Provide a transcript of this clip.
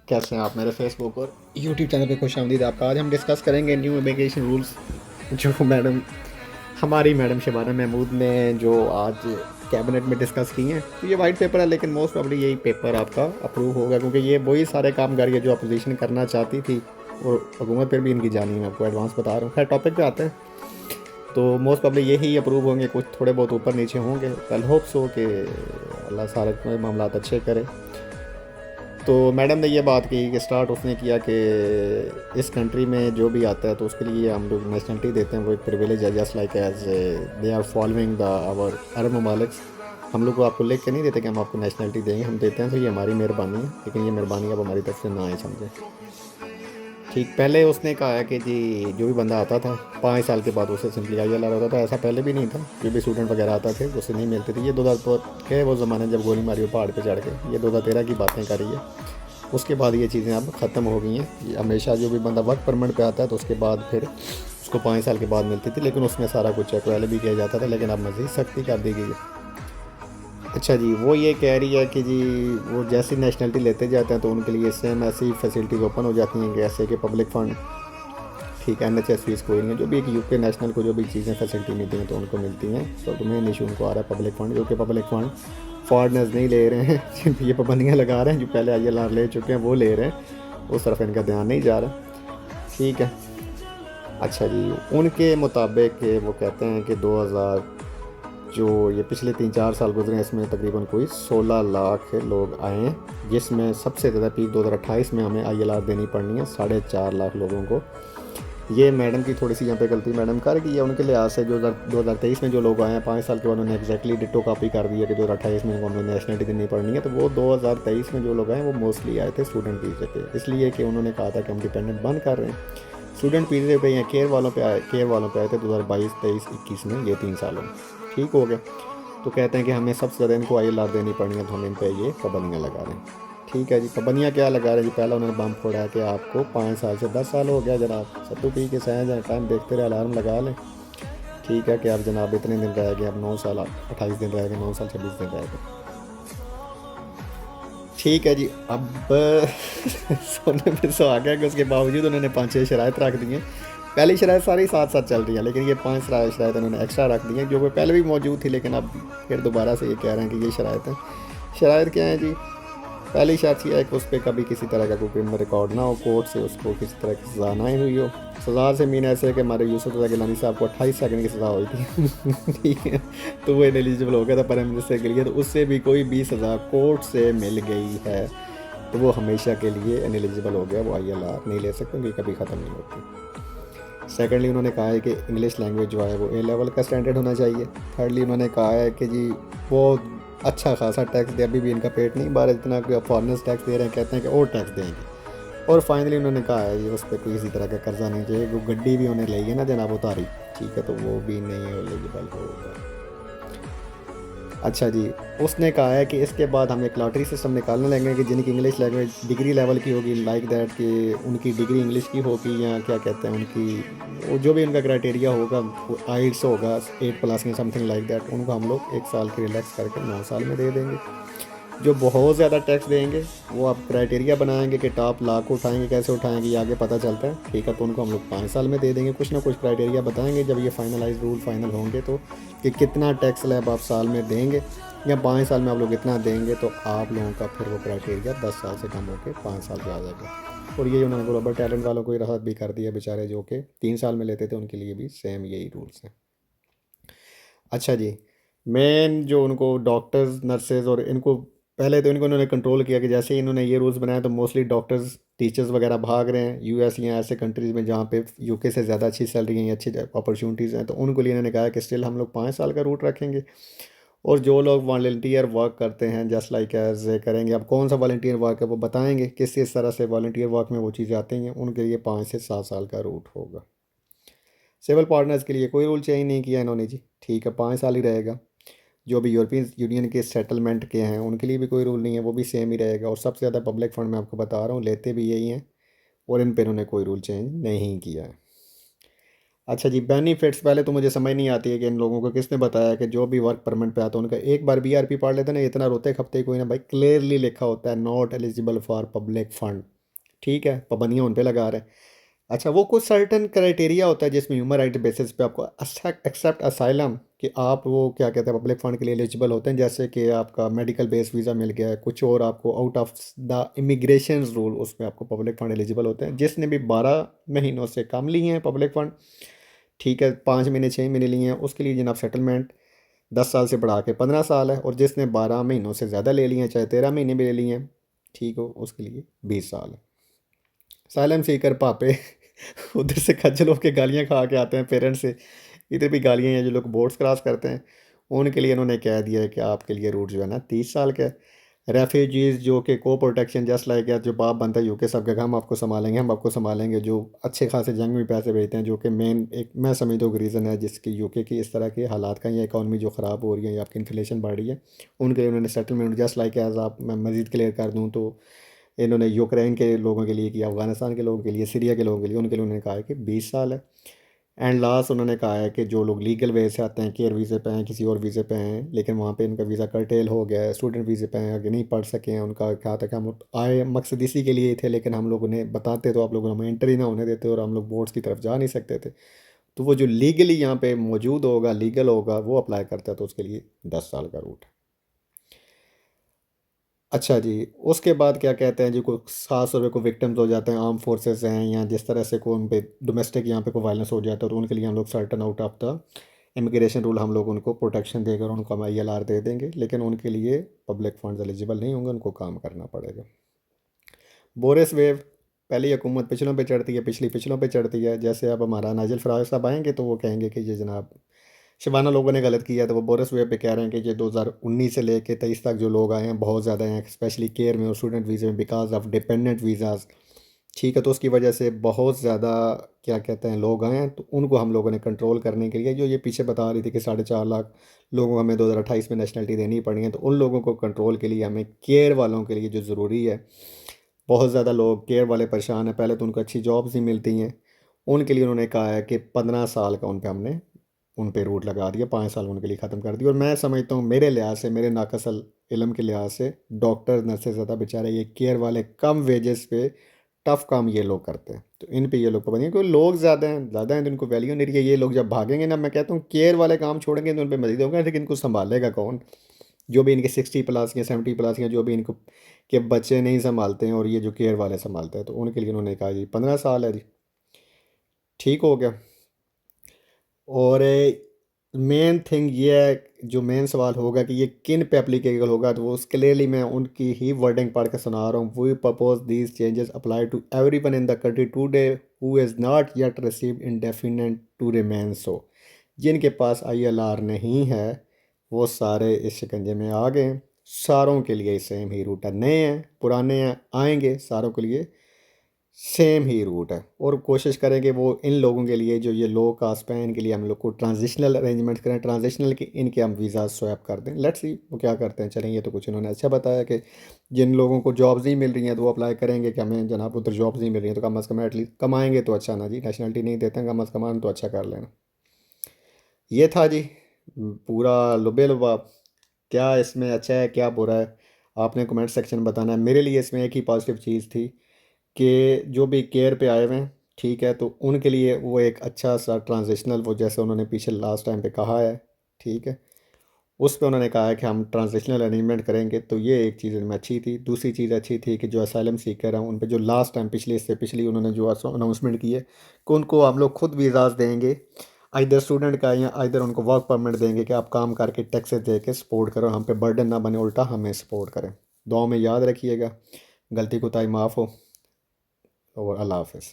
कैसे हैं आप मेरे फेसबुक और यूट्यूब चैनल पे खुश आपका। आज हम डिस्कस करेंगे न्यू इमिग्रेशन रूल्स जो हमारी मैडम शबाना महमूद ने जो आज कैबिनेट में डिस्कस किए हैं। तो ये वाइट पेपर है, लेकिन मोस्ट प्रॉब्ली यही पेपर आपका अप्रूव होगा, क्योंकि ये वही सारे काम कर है जो अपोजिशन करना चाहती थी और हुकूमत पर भी इनकी जानी, मैं आपको एडवांस बता रहा हूँ। खैर टॉपिक पे आते हैं। तो मोस्ट प्रॉब्ली यही अप्रूव होंगे, कुछ थोड़े बहुत ऊपर नीचे होंगे। कल होप्स हो कि अल्लाह सारे मामला अच्छे करे। तो मैडम ने ये बात की कि स्टार्ट उसने किया कि इस कंट्री में जो भी आता है तो उसके लिए हम लोग नेशनलिटी देते हैं, वो एक प्रिविलेज है, just like as they are following the our Arab ममालिक्स। हम लोग को आपको लिख के नहीं देते कि हम आपको नेशनलिटी देंगे, हम देते हैं तो ये हमारी मेहरबानी है, लेकिन ये मेहरबानी अब हमारी तरफ से ना आए समझें। ठीक, पहले उसने कहा है कि जी जो भी बंदा आता था 5 साल के बाद उसे सिंपली आई एल आर होता था। ऐसा पहले भी नहीं था, जो भी स्टूडेंट वगैरह आता थे उसे नहीं मिलती थी। ये 2002 के वो ज़माने जब गोली मारी हो पहाड़ पे चढ़ के, ये 2013 की बातें कर रही है। उसके बाद ये चीज़ें अब ख़त्म हो गई हैं। ये हमेशा जो भी बंदा वर्क परमिट पे आता है तो उसके बाद फिर उसको 5 साल के बाद मिलती थी, लेकिन उसमें सारा कुछ चेक पहले भी किया जाता था, लेकिन अब मज़ीद सख्ती कर दी गई है। अच्छा जी, वो ये कह रही है कि जी वो जैसी नेशनलिटी लेते जाते हैं तो उनके लिए सेम ऐसी फैसिलिटीज़ ओपन हो जाती हैं, जैसे कि पब्लिक फ़ंड, ठीक है, NHS फीस कोई नहीं है, जो भी एक यूके नेशनल को जो भी चीज़ें फैसिलिटी मिलती हैं तो उनको मिलती हैं। तो मेन इशू उनको आ रहा है पब्लिक फ़ंड, जो कि पब्लिक फ़ंड फॉरनर्स नहीं ले रहे हैं जिन पे ये पाबंदियाँ लगा रहे हैं, जो पहले ILR ले चुके हैं वो ले रहे हैं, उस तरफ इनका ध्यान नहीं जा रहा। ठीक है। अच्छा जी, उनके मुताबिक वो कहते हैं कि 2000 जो ये पिछले 3-4 साल गुजरे हैं, इसमें तकरीबन कोई 16 लाख लोग आए हैं, जिसमें सबसे ज़्यादा पीक 2028 में हमें ILR देनी पड़नी है 4.5 लाख लोगों को। ये मैडम की थोड़ी सी यहाँ पे गलती मैडम कर गई है उनके लिहाज से। जो 2023 में जो लोग आए हैं 5 साल के बाद उन्होंने एग्जैक्टली डिटो कॉपी कर दी है कि 2028 में हमें नेशनलिटी देनी पड़नी है। तो वो 2023 में जो लोग आए वो मोस्टली आए थे स्टूडेंट वीज़े पे, इसलिए कि उन्होंने कहा था कि हम डिपेंडेंट बंद कर रहे हैं। स्टूडेंट वीज़े पे या केयर वालों पे आए थे 2022, 23, 21 में, ये 3 सालों में ठीक हो गया। तो कहते हैं कि हमें सबसे ज़्यादा इनको ILR देनी पड़नी है, तो हम इन पर ये पाबंदियाँ लगा रहे हैं। ठीक है जी, पाबंदियाँ क्या लगा रहे हैं जी? पहला उन्होंने बम फोड़ा है कि आपको 5 साल से 10 साल हो गया जनाब, सत्तू पी के सह जाए, टाइम देखते रहे, अलार्म लगा लें। ठीक है कि अब जनाब इतने दिन रह गए, अब 9 साल 28 दिन रह गए, 9 साल 26 दिन रह गए। ठीक है जी, अब सोने पे सुहागा कि उसके बावजूद उन्होंने 5-6 शराइत रख दी हैं। पहली शराइत सारी साथ साथ चल रही है, लेकिन ये 5 शराइत उन्होंने एक्स्ट्रा रख दी हैं, जो कि पहले भी मौजूद थी, लेकिन अब फिर दोबारा से ये कह रहे हैं कि ये शराइत हैं। शराइत क्या है जी? पहली शर्त यह है कि उस पर कभी किसी तरह का कोई क्रिमिनल रिकॉर्ड ना हो, कोर्ट से उसको किसी तरह की सज़ा ना हुई हो। सज़ा से मीन ऐसे है कि हमारे यूसुफ रज़ा गिलानी साहब को 28 सेकंड की सज़ा हुई थी ठीक है, तो वो इनएलिजिबल हो गया था प्राइम मिनिस्टर के लिए, तो उससे भी कोई भी सज़ा कोर्ट से मिल गई है तो वो हमेशा के लिए इनएलिजिबल हो गया, वो ILR नहीं ले सकते, उनकी कभी ख़त्म नहीं होती। सेकेंडली उन्होंने कहा है कि इंग्लिश लैंग्वेज जो है वो A लेवल का स्टैंडर्ड होना चाहिए। थर्डली उन्होंने कहा है कि जी वो अच्छा खासा टैक्स दे, अभी भी इनका पेट नहीं भरा जितना कि फॉरनर्स टैक्स दे रहे हैं, कहते हैं कि और टैक्स देंगे। और फाइनली उन्होंने कहा है ये उस पर कोई किसी तरह का कर्जा नहीं चाहिए। वो गड्डी भी उन्हें ली है ना जनाब उतारी, ठीक है, तो वो भी नहीं एलिजिबल होगा। अच्छा जी, उसने कहा है कि इसके बाद हम एक लॉटरी सिस्टम निकालने लगेंगे कि जिनकी इंग्लिश लैंग्वेज डिग्री लेवल की होगी, लाइक दैट कि उनकी डिग्री इंग्लिश की होगी, या क्या कहते हैं उनकी वो जो भी उनका क्राइटेरिया होगा, आइल्स होगा 8+ में समथिंग लाइक दैट, उनको हम लोग 1 साल की रिलैक्स करके 9 साल में दे देंगे। जो बहुत ज़्यादा टैक्स देंगे वो आप क्राइटेरिया बनाएंगे कि टॉप लाख उठाएंगे, कैसे उठाएंगे ये आगे पता चलता है, ठीक है, तो उनको हम लोग 5 साल में दे देंगे। कुछ ना कुछ क्राइटेरिया बताएंगे जब ये फाइनलाइज रूल फाइनल होंगे तो, कि कितना टैक्स स्लैब आप साल में देंगे या 5 साल में आप लोग इतना देंगे, तो आप लोगों का फिर वो क्राइटेरिया 10 साल से कम होकर 5 साल पे आ जाएगा। और ये उन्होंने ग्लोबल टैलेंट वालों को ही राहत भी कर दिया, बेचारे जो कि 3 साल में लेते थे, उनके लिए भी सेम यही रूल्स हैं। अच्छा जी, मेन जो उनको डॉक्टर्स नर्सेज और इनको पहले तो इनको इन्होंने कंट्रोल किया कि जैसे ही इन्होंने ये रूल्स बनाए तो मोस्टली डॉक्टर्स टीचर्स वगैरह भाग रहे हैं US या ऐसे कंट्रीज़ में जहाँ पे UK से ज़्यादा अच्छी सैलरी है, अच्छी अपॉर्चुनिटीज़ हैं, तो उनको लिए इन्होंने कहा कि स्टिल हम लोग 5 साल का रूट रखेंगे। और जो लोग वॉलंटियर वर्क करते हैं जस्ट लाइक एज करेंगे, अब कौन सा वॉलंटियर वर्क है वो बताएंगे किस तरह से वॉलंटियर वर्क में वो चीज़ें आती हैं, उनके लिए 5 से 7 साल का रूट होगा। सिविल पार्टनर्स के लिए कोई रूल चेंज नहीं किया इन्होंने जी, ठीक है, 5 साल ही रहेगा। जो भी यूरोपियन यूनियन के सेटलमेंट के हैं उनके लिए भी कोई रूल नहीं है, वो भी सेम ही रहेगा। और सबसे ज़्यादा पब्लिक फ़ंड मैं आपको बता रहा हूँ लेते भी यही हैं, और इन पर इन्होंने कोई रूल चेंज नहीं किया है। अच्छा जी, बेनिफिट्स पहले तो मुझे समझ नहीं आती है कि इन लोगों को किसने बताया कि जो भी वर्क परमिट पे आता है उनका एक बार BRP पढ़ लेते ना, इतना रोते खपते कोई ना भाई, क्लियरली लिखा होता है not eligible for public fund. ठीक है, पाबंदियाँ उन पे लगा रहे हैं। अच्छा, वो कुछ सर्टेन क्राइटेरिया होता है जिसमें ह्यूमन राइट बेसिस पे आपको एक्सेप्ट असाइलम कि आप वो क्या कहते हैं पब्लिक फ़ंड के लिए एलिजिबल होते हैं, जैसे कि आपका मेडिकल बेस वीज़ा मिल गया है, कुछ और आपको out of the immigration rule उसमें आपको पब्लिक फ़ंड एलिजिबल होते हैं। जिसने भी 12 महीनों से कम लिए हैं पब्लिक फ़ंड, ठीक है, 5 महीने 6 महीने लिए हैं, उसके लिए जनाब सेटलमेंट 10 साल से बढ़ा के 15 साल है। और जिसने 12 महीनों से ज़्यादा ले लिए हैं, चाहे 13 महीने भी ले लिए हैं, ठीक हो, उसके लिए 20 साल है। साइलम सीकर पापे उधर से खज्जल होकर गालियाँ खा के आते हैं पेरेंट्स से, इधर भी गालियाँ हैं। जो लोग बोर्ड्स क्रॉस करते हैं उनके लिए इन्होंने कह दिया है कि आपके लिए रूट जो है ना 30 साल का है। रेफ्यूजीज़ जो कि को प्रोटेक्शन जस्ट लाइक जो बाप बनता है यूके सब जगह, हम आपको संभालेंगे, हम आपको संभालेंगे, जो अच्छे खासे जंग में पैसे भेजते हैं, जो कि मेन एक मैं समझता हूँ रीज़न है जिसकी यूके की इस तरह के हालात का, या इकॉनमी जो ख़राब हो रही है या आपकी इन्फ्लेशन बढ़ रही है, उनके लिए उन्होंने सेटलमेंट जस्ट लाइक एज आप मैं मज़ीद क्लियर कर दूँ तो इन्होंने यूक्रेन के लोगों के लिए किया, अफ़गानिस्तान के लोगों के लिए, सीरिया के लोगों के लिए, उनके लिए उन्होंने कहा है कि 20 साल है। एंड लास्ट उन्होंने कहा है कि जो लोग लीगल वे से आते हैं, केयर वीज़े पे हैं, किसी और वीज़े पे हैं, लेकिन वहाँ पे उनका वीज़ा कर्टेल हो गया है, स्टूडेंट वीज़े पे हैं, आगे नहीं पढ़ सके हैं, उनका कहा था कि हम आए मकसद इसी के लिए थे, लेकिन हम लोग उन्हें बताते तो आप लोग हमें एंट्री ना होने देते और हम लोग बोर्ड्स की तरफ जा नहीं सकते थे। तो वो जो लीगली यहाँ पे मौजूद होगा, लीगल होगा, वो अप्लाई करता है, तो उसके लिए 10 साल का रूट है। अच्छा जी, उसके बाद क्या कहते हैं जी, कोई ख़ास तौर पे कोई विक्टिम्स हो जाते हैं, आर्म फोर्सेस हैं, या जिस तरह से कोई उन पे डोमेस्टिक यहाँ पे कोई वायलेंस हो जाता है, तो उनके लिए हम लोग certain out of the immigration rule हम लोग उनको प्रोटेक्शन देकर उनको हम ILR दे देंगे, लेकिन उनके लिए पब्लिक फंड्स एलिजिबल नहीं होंगे, उनको काम करना पड़ेगा। बोरिस वेव, पहली हुकूमत पिछलों पे चढ़ती है, पिछली पिछलों पे चढ़ती है। जैसे अब हमारा नाजिल फराज साहब आएंगे तो वो कहेंगे कि ये जनाब शबाना लोगों ने गलत किया, तो वो बोरिस वेब पे कह रहे हैं कि ये 2019 से लेके 23 तक जो लोग आए हैं बहुत ज़्यादा हैं, स्पेशली केयर में और स्टूडेंट वीज़े में, बिकॉज ऑफ डिपेंडेंट वीज़ाज़, ठीक है, तो उसकी वजह से बहुत ज़्यादा क्या कहते हैं लोग आए हैं, तो उनको हम लोगों ने कंट्रोल करने के लिए, जो ये पीछे बता रही थी कि 4.5 लाख लोगों को हमें 2028 में नेशनलिटी देनी पड़ी है, तो उन लोगों को कंट्रोल के लिए हमें केयर वालों के लिए जो ज़रूरी है, बहुत ज़्यादा लोग केयर वाले परेशान हैं, पहले तो उनको अच्छी जॉब्स नहीं मिलती हैं, उनके लिए उन्होंने कहा है कि 15 साल का उन पे हमने उन पे रूट लगा दिया, 5 साल उनके लिए ख़त्म कर दिया। और मैं समझता हूँ मेरे लिहाज से, मेरे नाकसल इल्म के लिहाज से, डॉक्टर नर्सेज ज़्यादा बेचारे ये केयर वाले कम वेजेस पे टफ़ काम ये लोग करते हैं, तो इन पे ये लोग पाबंदी, क्योंकि लोग ज़्यादा हैं तो इनको वैल्यू नहीं रही है। ये लोग जब भागेंगे ना, मैं कहता हूँ केयर वाले काम छोड़ेंगे तो उन पर मजीद होगा, लेकिन इनको संभालेगा कौन? जो भी इनके 60+ या 70+ या जो भी इनको के बच्चे नहीं संभालते हैं और ये जो केयर वाले संभालते हैं, तो उनके लिए उन्होंने कहा जी 15 साल है जी, ठीक हो गया। और मेन थिंग ये है, जो मेन सवाल होगा कि ये किन पे एप्लीकेबल होगा, तो वो क्लियरली मैं उनकी ही वर्डिंग पढ़ के सुना रहा हूँ। We propose these changes apply to everyone in the country today who is not yet receive indefinite to remain so. जिनके पास ILR नहीं है वो सारे इस शिकंजे में आ गए हैं। सारों के लिए सेम ही रूट है, नए हैं पुराने हैं आएंगे, सारों के लिए सेम ही रूट है। और कोशिश करेंगे वो इन लोगों के लिए जो ये लो कास्ट हैं, इनके लिए हम लोग को ट्रांजिशनल अरेंजमेंट करें, ट्रांजिशनल की इनके हम वीज़ा स्वैप कर दें। लेट्स सी वो क्या करते हैं। चलें, ये तो कुछ इन्होंने अच्छा बताया कि जिन लोगों को जॉब्स नहीं मिल रही हैं तो वो अप्लाई करेंगे कि हमें जनाब उधर जॉब्स नहीं मिल रही हैं, तो कम अज़ कम एटलीस्ट कमाएंगे तो अच्छा ना जी, नेशनलिटी नहीं देते हैं, कम अज़ कम तो अच्छा कर लेना। ये था जी पूरा लुबे लुबाब। क्या इसमें अच्छा है क्या बुरा है, आपने कमेंट सेक्शन में बताना है। मेरे लिए इसमें एक ही पॉजिटिव चीज़ थी कि जो भी केयर पे आए हुए हैं, ठीक है, तो उनके लिए वो एक अच्छा सा ट्रांजिशनल, वो जैसे उन्होंने पीछे लास्ट टाइम पे कहा है, ठीक है, उस पे उन्होंने कहा है कि हम ट्रांजिशनल अरेंजमेंट करेंगे, तो ये एक चीज़ इनमें अच्छी थी। दूसरी चीज़ अच्छी थी कि जो असाइलम सीकर हैं उन पे जो लास्ट टाइम पिछले इससे पिछली उन्होंने जो अनाउंसमेंट की है कि उनको हम लोग खुद वीज़ाज देंगे, आइदर स्टूडेंट का या आइदर उनको वर्क परमिट देंगे कि आप काम करके टैक्सेस दे के सपोर्ट करो, हम पे बर्डन ना बने, उल्टा हमें सपोर्ट करें। दुआ में याद रखिएगा, गलती कोताही माफ़ हो, और अल्लाह हाफ़िज़।